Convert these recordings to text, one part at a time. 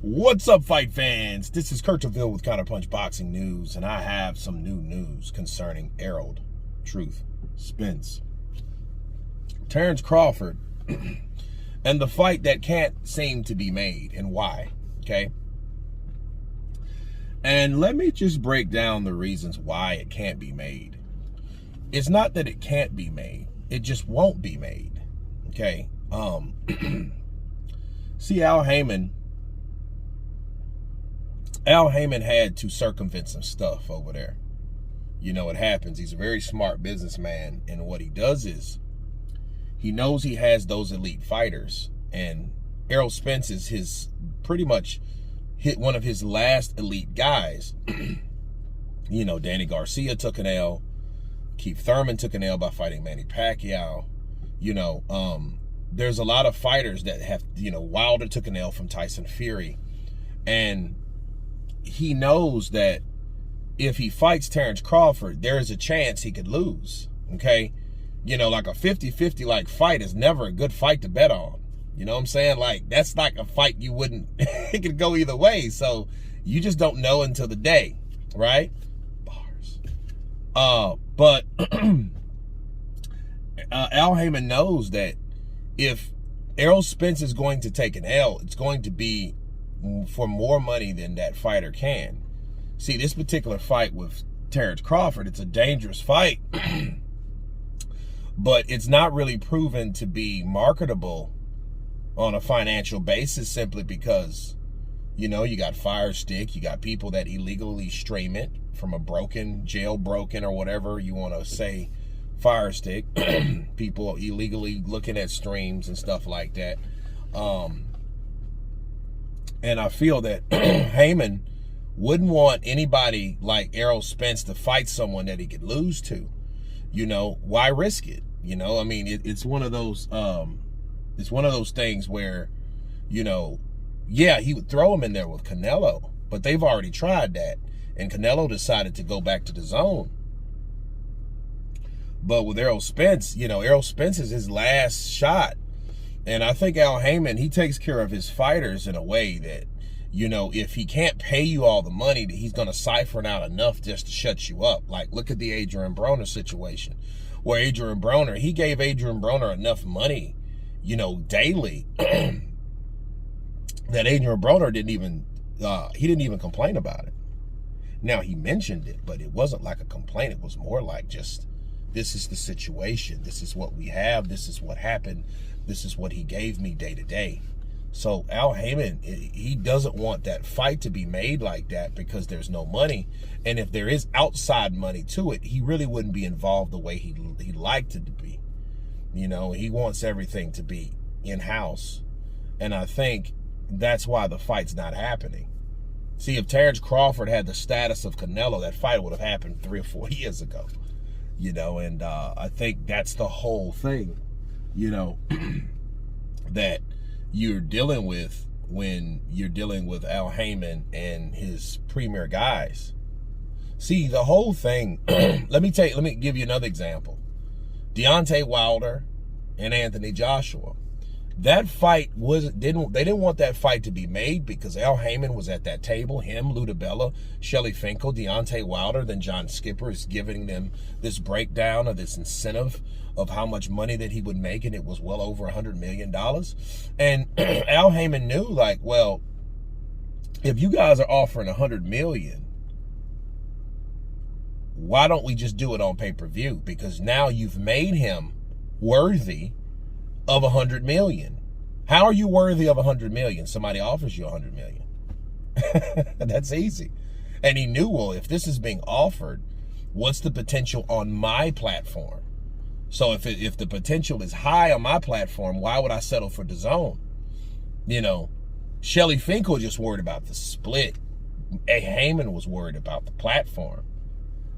What's up, fight fans? This is Counterpunched with Counterpunched Boxing News, and I have some new news concerning Errol, Truth, Spence, Terence Crawford, and the fight that can't seem to be made, and why, okay? And let me just break down the reasons why it can't be made. It's not that it can't be made, it just won't be made, okay? See, Al Heyman had to circumvent some stuff over there. You know, it happens. He's a very smart businessman, and what he does is he knows he has those elite fighters, and Errol Spence is his pretty much hit one of his last elite guys. You know, Danny Garcia took an L. Keith Thurman took an L by fighting Manny Pacquiao. You know, there's a lot of fighters that have, you know, Wilder took an L from Tyson Fury, and he knows that if he fights Terence Crawford, there is a chance he could lose, okay? You know, like a 50-50 like fight is never a good fight to bet on. You know what I'm saying? Like, that's like a fight you wouldn't, it could go either way. So you just don't know until the day, right? Bars. But Al Heyman knows that if Errol Spence is going to take an L, it's going to be for more money than that fighter can. See, this particular fight with Terence Crawford, it's a dangerous fight, but it's not really proven to be marketable on a financial basis simply because, you know, you got Fire Stick, you got people that illegally stream it from a jailbroken or whatever you want to say, Fire Stick, people illegally looking at streams and stuff like that. And I feel that Heyman wouldn't want anybody like Errol Spence to fight someone that he could lose to. You know, why risk it? You know, I mean, it's one of those things where, you know, yeah, he would throw him in there with Canelo, but they've already tried that, and Canelo decided to go back to the zone. But with Errol Spence, you know, Errol Spence is his last shot. And I think Al Heyman, he takes care of his fighters in a way that, you know, if he can't pay you all the money, that he's going to siphon out enough just to shut you up. Like, look at the Adrian Broner situation, where Adrian Broner, he gave Adrian Broner enough money, you know, daily, that Adrian Broner didn't even complain about it. Now, he mentioned it, but it wasn't like a complaint. It was more like just, this is the situation. This is what we have. This is what happened. This is what he gave me day to day. So Al Heyman, he doesn't want that fight to be made like that because there's no money. And if there is outside money to it, he really wouldn't be involved the way he liked it to be. You know, he wants everything to be in-house. And I think that's why the fight's not happening. See, if Terence Crawford had the status of Canelo, that fight would have happened 3 or 4 years ago. You know, and I think that's the whole thing, you know, that you're dealing with when you're dealing with Al Heyman and his premier guys. See, the whole thing, let me give you another example. Deontay Wilder and Anthony Joshua. That fight they didn't want that fight to be made because Al Heyman was at that table, him, Lou DiBella, Shelly Finkel, Deontay Wilder, then John Skipper is giving them this breakdown of this incentive of how much money that he would make, and it was well over $100 million. And Al Heyman knew, like, well, if you guys are offering $100 million, why don't we just do it on pay-per-view? Because now you've made him worthy of $100 million. How are you worthy of $100 million? Somebody offers you $100 million. That's easy. And he knew, well, if this is being offered, what's the potential on my platform? So if the potential is high on my platform, why would I settle for DAZN? You know, Shelly Finkel just worried about the split. Heyman was worried about the platform,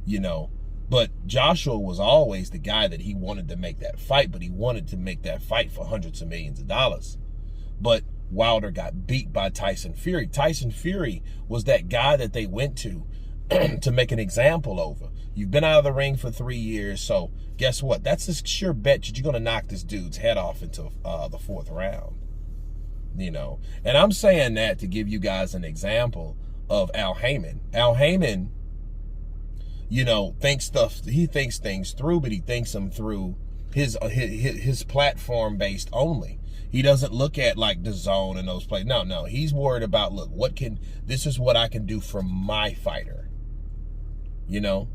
you know. But Joshua was always the guy that he wanted to make that fight, but he wanted to make that fight for hundreds of millions of dollars. But Wilder got beat by Tyson Fury. Tyson Fury was that guy that they went to make an example over. You've been out of the ring for 3 years, so guess what? That's a sure bet that you're going to knock this dude's head off into the 4th round. you know. And I'm saying that to give you guys an example of Al Heyman. Al Heyman, you know, thinks things through, but he thinks them through his platform based only. He doesn't look at like the zone and those plays. No, he's worried about, look, this is what I can do for my fighter, you know.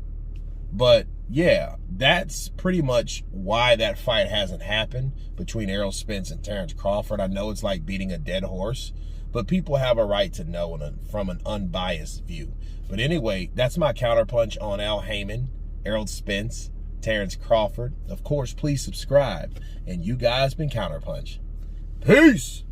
But yeah, that's pretty much why that fight hasn't happened between Errol Spence and Terence Crawford. I know it's like beating a dead horse, but people have a right to know from an unbiased view. But anyway, that's my counterpunch on Al Heyman, Errol Spence, Terence Crawford. Of course, please subscribe. And you guys been Counterpunched. Peace!